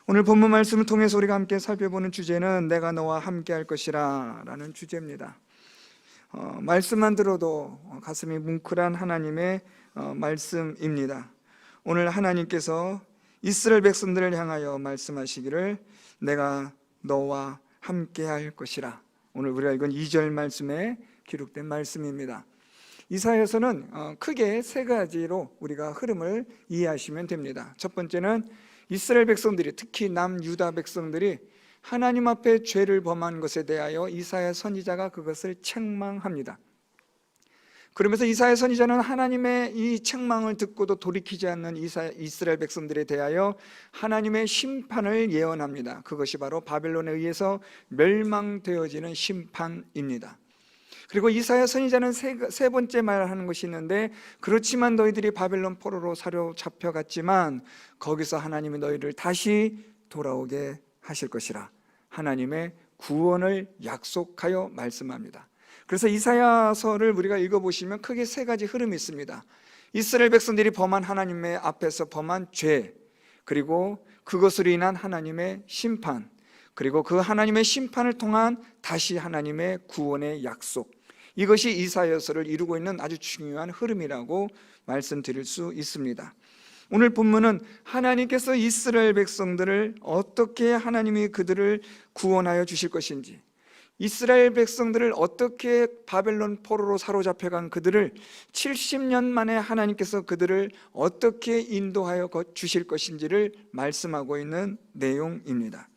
오늘 본문 말씀을 통해서 우리가 함께 살펴보는 주제는 내가 너와 함께 할 것이라 라는 주제입니다. 말씀만 들어도 가슴이 뭉클한 하나님의 말씀입니다. 오늘 하나님께서 이스라엘 백성들을 향하여 말씀하시기를 내가 너와 함께 할 것이라. 오늘 우리가 읽은 2절 말씀에 기록된 말씀입니다. 이사야서는 크게 세 가지로 우리가 흐름을 이해하시면 됩니다. 첫 번째는 이스라엘 백성들이, 특히 남유다 백성들이 하나님 앞에 죄를 범한 것에 대하여 이사야 선지자가 그것을 책망합니다. 그러면서 이사야 선지자는 하나님의 이 책망을 듣고도 돌이키지 않는 이스라엘 백성들에 대하여 하나님의 심판을 예언합니다. 그것이 바로 바벨론에 의해서 멸망되어지는 심판입니다. 그리고 이사야 선지자는 세 번째 말을 하는 것이 있는데, 그렇지만 너희들이 바벨론 포로로 사로잡혀갔지만 거기서 하나님이 너희를 다시 돌아오게 하실 것이라 하나님의 구원을 약속하여 말씀합니다. 그래서 이사야서를 우리가 읽어보시면 크게 세 가지 흐름이 있습니다. 이스라엘 백성들이 범한 하나님의 앞에서 범한 죄, 그리고 그것으로 인한 하나님의 심판, 그리고 그 하나님의 심판을 통한 다시 하나님의 구원의 약속, 이것이 이사야서를 이루고 있는 아주 중요한 흐름이라고 말씀드릴 수 있습니다. 오늘 본문은 하나님께서 이스라엘 백성들을 어떻게 하나님이 그들을 구원하여 주실 것인지, 이스라엘 백성들을 어떻게 바벨론 포로로 사로잡혀간 그들을 70년 만에 하나님께서 그들을 어떻게 인도하여 주실 것인지를 말씀하고 있는 내용입니다.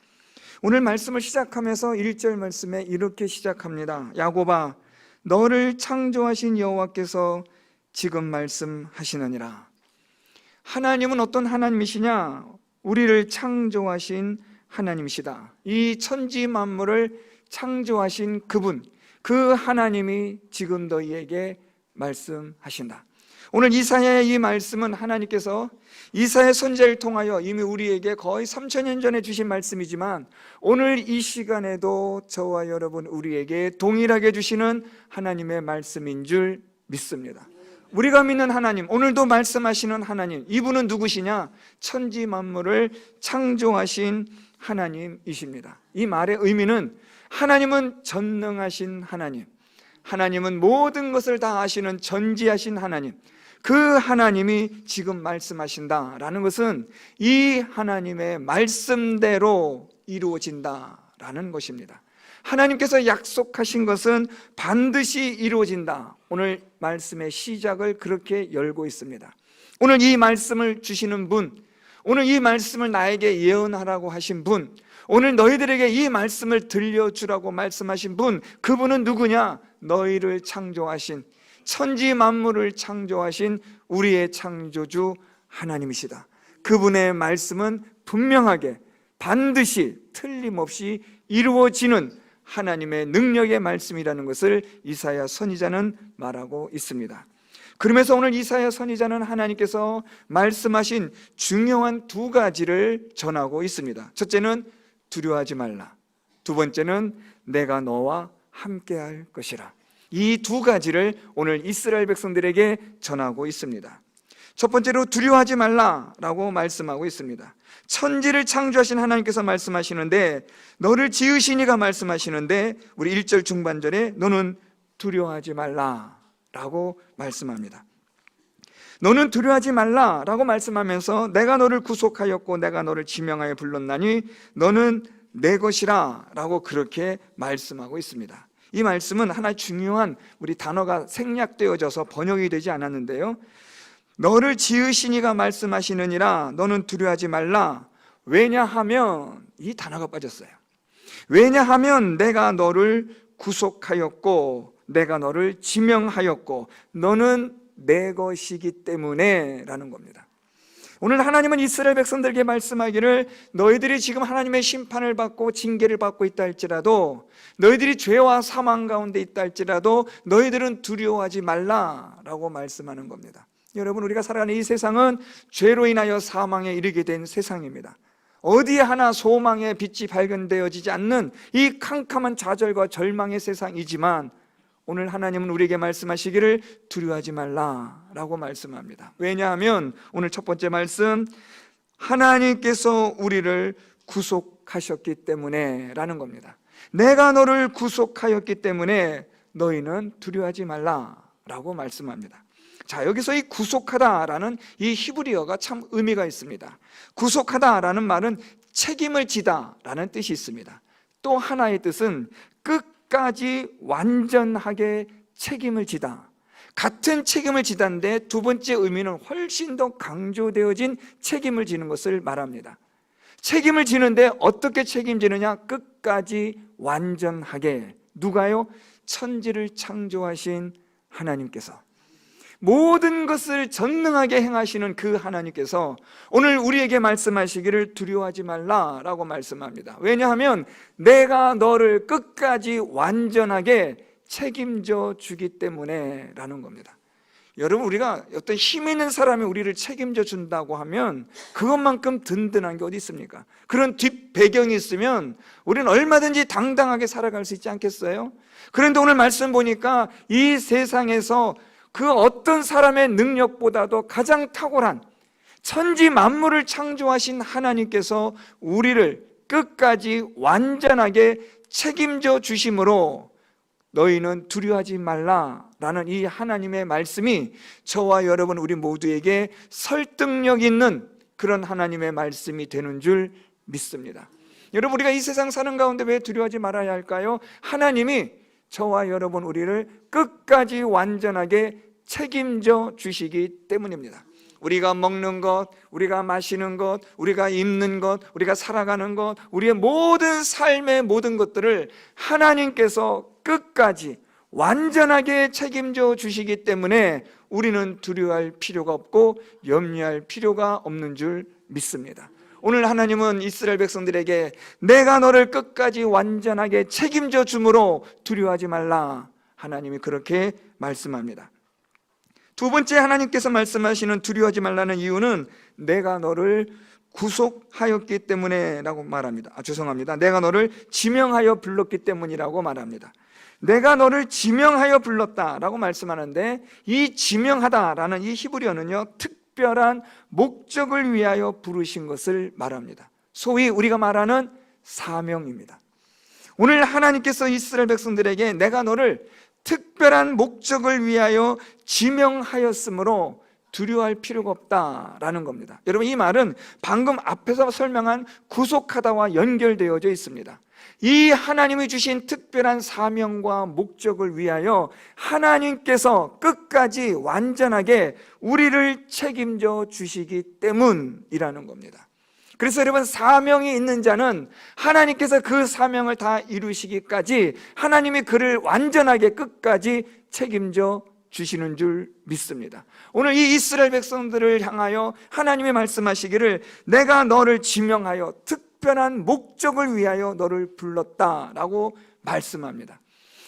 오늘 말씀을 시작하면서 1절 말씀에 이렇게 시작합니다. 야곱아, 너를 창조하신 여호와께서 지금 말씀하시느니라. 하나님은 어떤 하나님이시냐? 우리를 창조하신 하나님이시다. 이 천지 만물을 창조하신 그분, 그 하나님이 지금 너희에게 말씀하신다. 오늘 이사야의 이 말씀은 하나님께서 이사야 선지자를 통하여 이미 우리에게 거의 3000년 전에 주신 말씀이지만 오늘 이 시간에도 저와 여러분 우리에게 동일하게 주시는 하나님의 말씀인 줄 믿습니다. 우리가 믿는 하나님, 오늘도 말씀하시는 하나님, 이분은 누구시냐? 천지 만물을 창조하신 하나님이십니다. 이 말의 의미는 하나님은 전능하신 하나님, 하나님은 모든 것을 다 아시는 전지하신 하나님, 그 하나님이 지금 말씀하신다라는 것은 이 하나님의 말씀대로 이루어진다라는 것입니다. 하나님께서 약속하신 것은 반드시 이루어진다. 오늘 말씀의 시작을 그렇게 열고 있습니다. 오늘 이 말씀을 주시는 분, 오늘 이 말씀을 나에게 예언하라고 하신 분, 오늘 너희들에게 이 말씀을 들려주라고 말씀하신 분, 그분은 누구냐? 너희를 창조하신, 천지 만물을 창조하신 우리의 창조주 하나님이시다. 그분의 말씀은 분명하게 반드시 틀림없이 이루어지는 하나님의 능력의 말씀이라는 것을 이사야 선지자는 말하고 있습니다. 그러면서 오늘 이사야 선지자는 하나님께서 말씀하신 중요한 두 가지를 전하고 있습니다. 첫째는 두려워하지 말라, 두 번째는 내가 너와 함께할 것이라. 이 두 가지를 오늘 이스라엘 백성들에게 전하고 있습니다. 첫 번째로 두려워하지 말라라고 말씀하고 있습니다. 천지를 창조하신 하나님께서 말씀하시는데, 너를 지으신 이가 말씀하시는데 우리 1절 중반절에 너는 두려워하지 말라라고 말씀합니다. 너는 두려워하지 말라라고 말씀하면서 내가 너를 구속하였고 내가 너를 지명하여 불렀나니 너는 내 것이라 라고 그렇게 말씀하고 있습니다. 이 말씀은 하나 중요한 우리 단어가 생략되어져서 번역이 되지 않았는데요, 너를 지으신 이가 말씀하시느니라 너는 두려워하지 말라. 왜냐하면, 이 단어가 빠졌어요. 왜냐하면 내가 너를 구속하였고 내가 너를 지명하였고 너는 내 것이기 때문에 라는 겁니다. 오늘 하나님은 이스라엘 백성들에게 말씀하기를 너희들이 지금 하나님의 심판을 받고 징계를 받고 있다 할지라도, 너희들이 죄와 사망 가운데 있다 할지라도 너희들은 두려워하지 말라라고 말씀하는 겁니다. 여러분, 우리가 살아가는 이 세상은 죄로 인하여 사망에 이르게 된 세상입니다. 어디 하나 소망의 빛이 발견되어지지 않는 이 캄캄한 좌절과 절망의 세상이지만 오늘 하나님은 우리에게 말씀하시기를 두려워하지 말라라고 말씀합니다. 왜냐하면 오늘 첫 번째 말씀, 하나님께서 우리를 구속하셨기 때문에 라는 겁니다. 내가 너를 구속하였기 때문에 너희는 두려워하지 말라라고 말씀합니다. 자, 여기서 이 구속하다라는 이 히브리어가 참 의미가 있습니다. 구속하다라는 말은 책임을 지다라는 뜻이 있습니다. 또 하나의 뜻은 끝까지 완전하게 책임을 지다. 같은 책임을 지다인데 두 번째 의미는 훨씬 더 강조되어진 책임을 지는 것을 말합니다. 책임을 지는데 어떻게 책임지느냐? 끝까지 완전하게. 누가요? 천지를 창조하신 하나님께서, 모든 것을 전능하게 행하시는 그 하나님께서 오늘 우리에게 말씀하시기를 두려워하지 말라라고 말씀합니다. 왜냐하면 내가 너를 끝까지 완전하게 책임져 주기 때문에 라는 겁니다. 여러분, 우리가 어떤 힘 있는 사람이 우리를 책임져 준다고 하면 그것만큼 든든한 게 어디 있습니까? 그런 뒷배경이 있으면 우리는 얼마든지 당당하게 살아갈 수 있지 않겠어요? 그런데 오늘 말씀 보니까 이 세상에서 그 어떤 사람의 능력보다도 가장 탁월한 천지 만물을 창조하신 하나님께서 우리를 끝까지 완전하게 책임져 주심으로 너희는 두려워하지 말라라는 이 하나님의 말씀이 저와 여러분 우리 모두에게 설득력 있는 그런 하나님의 말씀이 되는 줄 믿습니다. 여러분, 우리가 이 세상 사는 가운데 왜 두려워하지 말아야 할까요? 하나님이 저와 여러분 우리를 끝까지 완전하게 책임져 주시기 때문입니다. 우리가 먹는 것, 우리가 마시는 것, 우리가 입는 것, 우리가 살아가는 것, 우리의 모든 삶의 모든 것들을 하나님께서 끝까지 완전하게 책임져 주시기 때문에 우리는 두려워할 필요가 없고 염려할 필요가 없는 줄 믿습니다. 오늘 하나님은 이스라엘 백성들에게 내가 너를 끝까지 완전하게 책임져 주므로 두려워하지 말라, 하나님이 그렇게 말씀합니다. 두 번째, 하나님께서 말씀하시는 두려워하지 말라는 이유는 내가 너를 구속하였기 때문에 라고 말합니다. 죄송합니다. 내가 너를 지명하여 불렀기 때문이라고 말합니다. 내가 너를 지명하여 불렀다라고 말씀하는데, 이 지명하다라는 이 히브리어는요, 특별한 목적을 위하여 부르신 것을 말합니다. 소위 우리가 말하는 사명입니다. 오늘 하나님께서 이스라엘 백성들에게 내가 너를 특별한 목적을 위하여 지명하였으므로 두려워할 필요가 없다라는 겁니다. 여러분, 이 말은 방금 앞에서 설명한 구속하다와 연결되어져 있습니다. 이 하나님이 주신 특별한 사명과 목적을 위하여 하나님께서 끝까지 완전하게 우리를 책임져 주시기 때문이라는 겁니다. 그래서 여러분, 사명이 있는 자는 하나님께서 그 사명을 다 이루시기까지 하나님이 그를 완전하게 끝까지 책임져 주시는 줄 믿습니다. 오늘 이 이스라엘 백성들을 향하여 하나님이 말씀하시기를 내가 너를 지명하여 특별한 목적을 위하여 너를 불렀다라고 말씀합니다.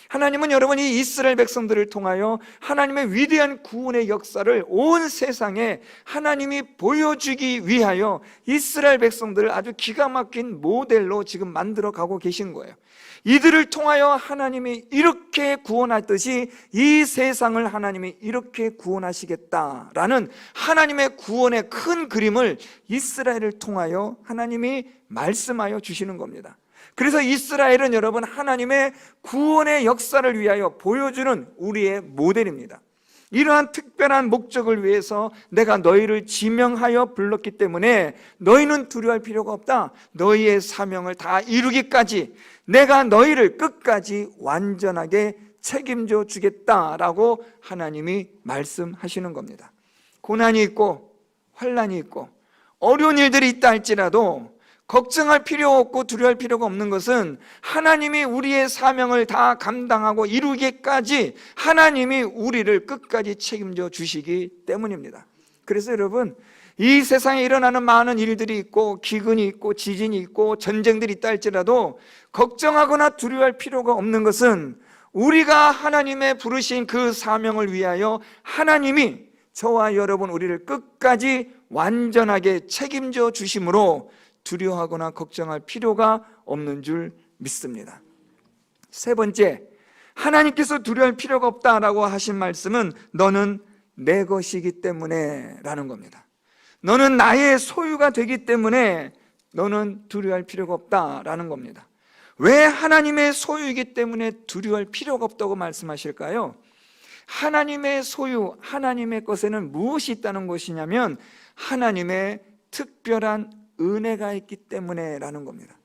하나님은 여러분 이 이스라엘 백성들을 통하여 하나님의 위대한 구원의 역사를 온 세상에 하나님이 보여주기 위하여 이스라엘 백성들을 아주 기가 막힌 모델로 지금 만들어 가고 계신 거예요. 이들을 통하여 하나님이 이렇게 구원하듯이 이 세상을 하나님이 이렇게 구원하시겠다라는 하나님의 구원의 큰 그림을 이스라엘을 통하여 하나님이 말씀하여 주시는 겁니다. 그래서 이스라엘은 여러분 하나님의 구원의 역사를 위하여 보여주는 우리의 모델입니다. 이러한 특별한 목적을 위해서 내가 너희를 지명하여 불렀기 때문에 너희는 두려워할 필요가 없다. 너희의 사명을 다 이루기까지 내가 너희를 끝까지 완전하게 책임져 주겠다라고 하나님이 말씀하시는 겁니다. 고난이 있고 환난이 있고 어려운 일들이 있다 할지라도 걱정할 필요 없고 두려워할 필요가 없는 것은 하나님이 우리의 사명을 다 감당하고 이루기까지 하나님이 우리를 끝까지 책임져 주시기 때문입니다. 그래서 여러분, 이 세상에 일어나는 많은 일들이 있고 기근이 있고 지진이 있고 전쟁들이 있다 할지라도 걱정하거나 두려워할 필요가 없는 것은 우리가 하나님의 부르신 그 사명을 위하여 하나님이 저와 여러분 우리를 끝까지 완전하게 책임져 주심으로 두려워하거나 걱정할 필요가 없는 줄 믿습니다. 세 번째, 하나님께서 두려워할 필요가 없다라고 하신 말씀은 너는 내 것이기 때문에 라는 겁니다. 너는 나의 소유가 되기 때문에 너는 두려워할 필요가 없다라는 겁니다. 왜 하나님의 소유이기 때문에 두려워할 필요가 없다고 말씀하실까요? 하나님의 소유, 하나님의 것에는 무엇이 있다는 것이냐면 하나님의 특별한 은혜가 있기 때문에라는 겁니다.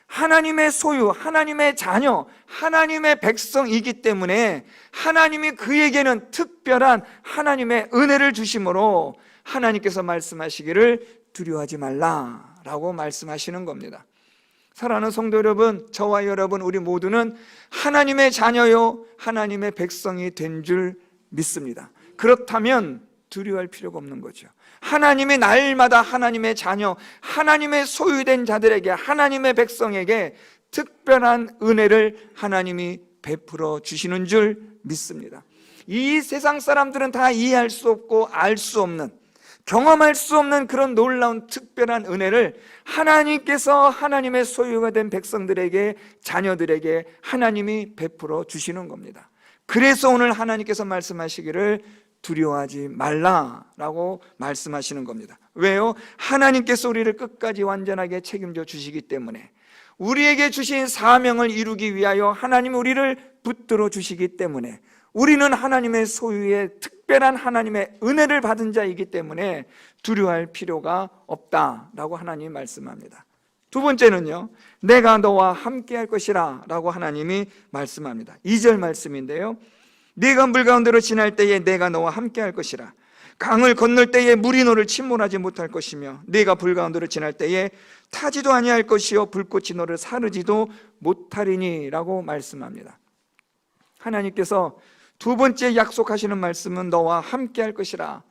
하나님의 소유, 하나님의 자녀, 하나님의 백성이기 때문에 하나님이 그에게는 특별한 하나님의 은혜를 주심으로 하나님께서 말씀하시기를 두려워하지 말라라고 말씀하시는 겁니다. 사랑하는 성도 여러분, 저와 여러분 우리 모두는 하나님의 자녀요 하나님의 백성이 된 줄 믿습니다. 그렇다면 두려워할 필요가 없는 거죠. 하나님이 날마다 하나님의 자녀, 하나님의 소유된 자들에게, 하나님의 백성에게 특별한 은혜를 하나님이 베풀어 주시는 줄 믿습니다. 이 세상 사람들은 다 이해할 수 없고 알 수 없는, 경험할 수 없는 그런 놀라운 특별한 은혜를 하나님께서 하나님의 소유가 된 백성들에게, 자녀들에게 하나님이 베풀어 주시는 겁니다. 그래서 오늘 하나님께서 말씀하시기를 두려워하지 말라라고 말씀하시는 겁니다. 왜요? 하나님께서 우리를 끝까지 완전하게 책임져 주시기 때문에, 우리에게 주신 사명을 이루기 위하여 하나님이 우리를 붙들어 주시기 때문에, 우리는 하나님의 소유의 특별한 하나님의 은혜를 받은 자이기 때문에 두려워할 필요가 없다라고 하나님이 말씀합니다. 두 번째는요, 내가 너와 함께 할 것이라 라고 하나님이 말씀합니다. 2절 말씀인데요, 네가 물 가운데로 지날 때에 내가 너와 함께 할 것이라. 강을 건널 때에 물이 너를 침몰하지 못할 것이며 네가 불 가운데로 지날 때에 타지도 아니할 것이요 불꽃이 너를 사르지도 못하리니 라고 말씀합니다. 하나님께서 두 번째 약속하시는 말씀은 너와 함께 할 것이라.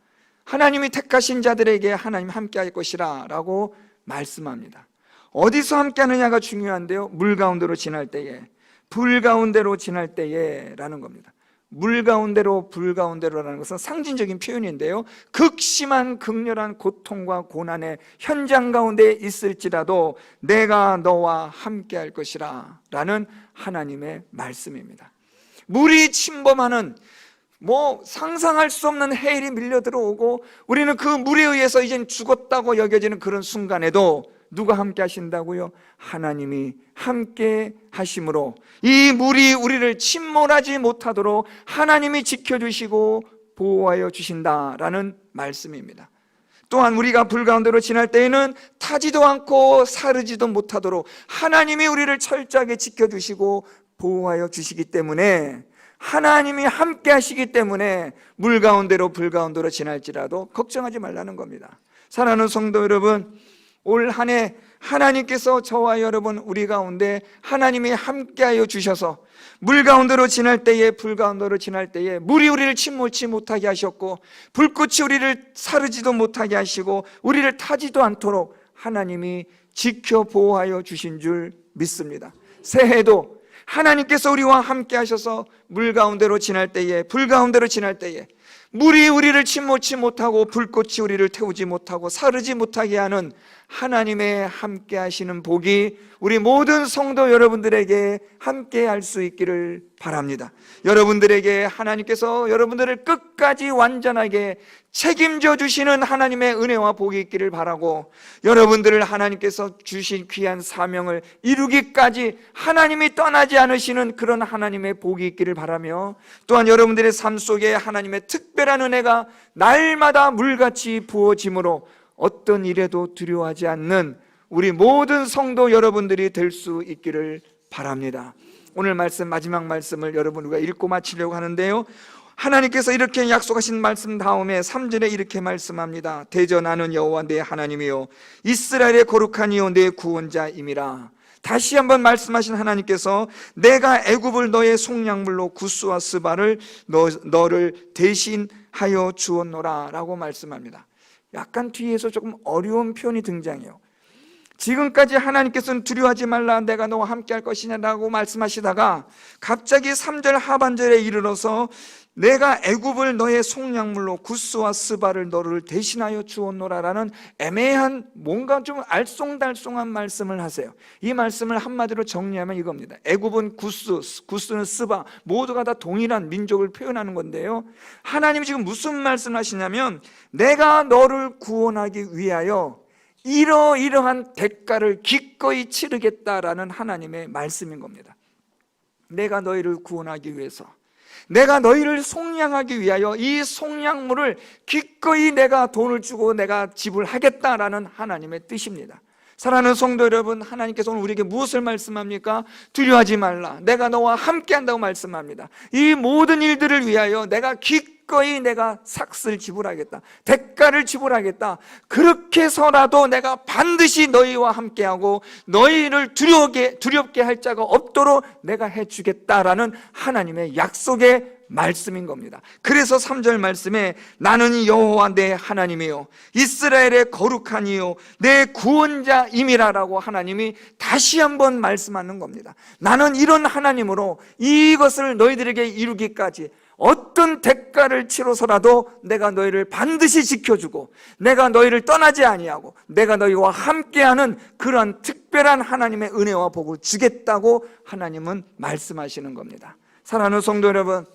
하나님이 택하신 자들에게 하나님 함께 할 것이라 라고 말씀합니다. 어디서 함께 하느냐가 중요한데요, 물 가운데로 지날 때에, 불 가운데로 지날 때에 라는 겁니다. 물 가운데로, 불 가운데로라는 것은 상징적인 표현인데요, 극심한 극렬한 고통과 고난의 현장 가운데 있을지라도 내가 너와 함께 할 것이라 라는 하나님의 말씀입니다. 물이 침범하는 상상할 수 없는 해일이 밀려 들어오고 우리는 그 물에 의해서 이젠 죽었다고 여겨지는 그런 순간에도 누가 함께 하신다고요? 하나님이 함께 하심으로 이 물이 우리를 침몰하지 못하도록 하나님이 지켜주시고 보호하여 주신다라는 말씀입니다. 또한 우리가 불 가운데로 지날 때에는 타지도 않고 사르지도 못하도록 하나님이 우리를 철저하게 지켜주시고 보호하여 주시기 때문에, 하나님이 함께 하시기 때문에 물 가운데로 불 가운데로 지날지라도 걱정하지 말라는 겁니다. 사랑하는 성도 여러분, 올 한 해 하나님께서 저와 여러분 우리 가운데 하나님이 함께하여 주셔서 물 가운데로 지날 때에, 불 가운데로 지날 때에 물이 우리를 침몰치 못하게 하셨고 불꽃이 우리를 사르지도 못하게 하시고 우리를 타지도 않도록 하나님이 지켜 보호하여 주신 줄 믿습니다. 새해도 하나님께서 우리와 함께 하셔서 물 가운데로 지날 때에, 불 가운데로 지날 때에 물이 우리를 침몰치 못하고 불꽃이 우리를 태우지 못하고 사르지 못하게 하는 하나님의 함께 하시는 복이 우리 모든 성도 여러분들에게 함께 할 수 있기를 바랍니다. 여러분들에게 하나님께서 여러분들을 끝까지 완전하게 책임져 주시는 하나님의 은혜와 복이 있기를 바라고, 여러분들을 하나님께서 주신 귀한 사명을 이루기까지 하나님이 떠나지 않으시는 그런 하나님의 복이 있기를 바라며, 또한 여러분들의 삶 속에 하나님의 특별한 은혜가 날마다 물같이 부어짐으로 어떤 일에도 두려워하지 않는 우리 모든 성도 여러분들이 될 수 있기를 바랍니다. 오늘 말씀, 마지막 말씀을 여러분 우리가 읽고 마치려고 하는데요, 하나님께서 이렇게 약속하신 말씀 다음에 3절에 이렇게 말씀합니다. 대저 나는 여호와 내 하나님이요 이스라엘의 거룩한 이요 내 구원자임이라. 다시 한번 말씀하신 하나님께서 내가 애굽을 너의 속량물로 구스와 스바를 너를 대신하여 주었노라 라고 말씀합니다. 약간 뒤에서 조금 어려운 표현이 등장해요. 지금까지 하나님께서는 두려워하지 말라, 내가 너와 함께 할 것이냐라고 말씀하시다가 갑자기 3절 하반절에 이르러서 내가 애굽을 너의 속량물로 구스와 스바를 너를 대신하여 주었노라라는 애매한, 뭔가 좀 알쏭달쏭한 말씀을 하세요. 이 말씀을 한마디로 정리하면 이겁니다. 애굽은 구스는 스바, 모두가 다 동일한 민족을 표현하는 건데요, 하나님이 지금 무슨 말씀을 하시냐면 내가 너를 구원하기 위하여 이러이러한 대가를 기꺼이 치르겠다라는 하나님의 말씀인 겁니다. 내가 너희를 구원하기 위해서, 내가 너희를 속량하기 위하여 이 속량물을 기꺼이 내가 돈을 주고 내가 지불하겠다라는 하나님의 뜻입니다. 사랑하는 성도 여러분, 하나님께서 오늘 우리에게 무엇을 말씀합니까? 두려워하지 말라, 내가 너와 함께 한다고 말씀합니다. 이 모든 일들을 위하여 내가 기꺼이 내가 삭슬 지불하겠다, 대가를 지불하겠다. 그렇게 해서라도 내가 반드시 너희와 함께하고 너희를 두렵게 할 자가 없도록 내가 해주겠다라는 하나님의 약속의 말씀인 겁니다. 그래서 3절 말씀에 나는 여호와 내 하나님이요 이스라엘의 거룩한 이요 내 구원자임이라라고 하나님이 다시 한번 말씀하는 겁니다. 나는 이런 하나님으로 이것을 너희들에게 이루기까지 어떤 대가를 치러서라도 내가 너희를 반드시 지켜주고 내가 너희를 떠나지 아니하고 내가 너희와 함께하는 그런 특별한 하나님의 은혜와 복을 주겠다고 하나님은 말씀하시는 겁니다. 사랑하는 성도 여러분,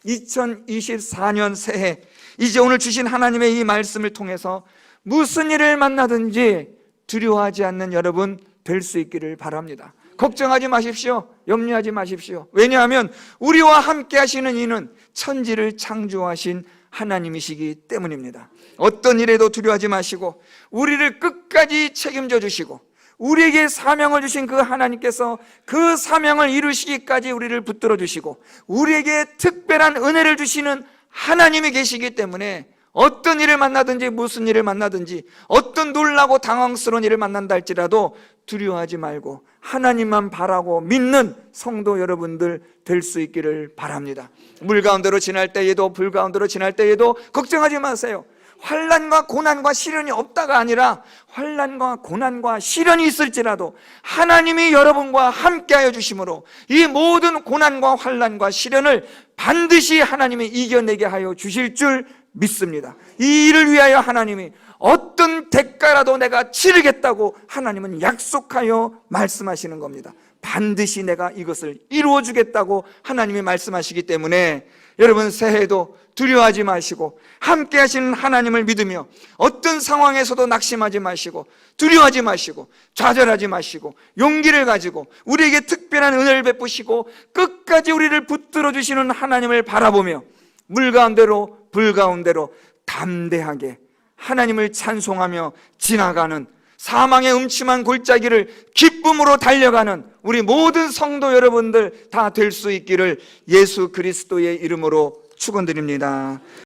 2024년 새해 이제 오늘 주신 하나님의 이 말씀을 통해서 무슨 일을 만나든지 두려워하지 않는 여러분 될 수 있기를 바랍니다. 걱정하지 마십시오. 염려하지 마십시오. 왜냐하면 우리와 함께 하시는 이는 천지를 창조하신 하나님이시기 때문입니다. 어떤 일에도 두려워하지 마시고 우리를 끝까지 책임져 주시고 우리에게 사명을 주신 그 하나님께서 그 사명을 이루시기까지 우리를 붙들어 주시고 우리에게 특별한 은혜를 주시는 하나님이 계시기 때문에 어떤 일을 만나든지 무슨 일을 만나든지 어떤 놀라고 당황스러운 일을 만난다 할지라도 두려워하지 말고 하나님만 바라고 믿는 성도 여러분들 될 수 있기를 바랍니다. 물 가운데로 지날 때에도 불 가운데로 지날 때에도 걱정하지 마세요. 환난과 고난과 시련이 없다가 아니라 환난과 고난과 시련이 있을지라도 하나님이 여러분과 함께하여 주심으로 이 모든 고난과 환난과 시련을 반드시 하나님이 이겨내게 하여 주실 줄 믿습니다. 이 일을 위하여 하나님이 어떤 대가라도 내가 치르겠다고 하나님은 약속하여 말씀하시는 겁니다. 반드시 내가 이것을 이루어 주겠다고 하나님이 말씀하시기 때문에 여러분 새해에도 두려워하지 마시고 함께 하시는 하나님을 믿으며 어떤 상황에서도 낙심하지 마시고 두려워하지 마시고 좌절하지 마시고 용기를 가지고 우리에게 특별한 은혜를 베푸시고 끝까지 우리를 붙들어 주시는 하나님을 바라보며 물 가운데로 불 가운데로 담대하게 하나님을 찬송하며 지나가는 사망의 음침한 골짜기를 기쁨으로 달려가는 우리 모든 성도 여러분들 다 될 수 있기를 예수 그리스도의 이름으로 축원드립니다.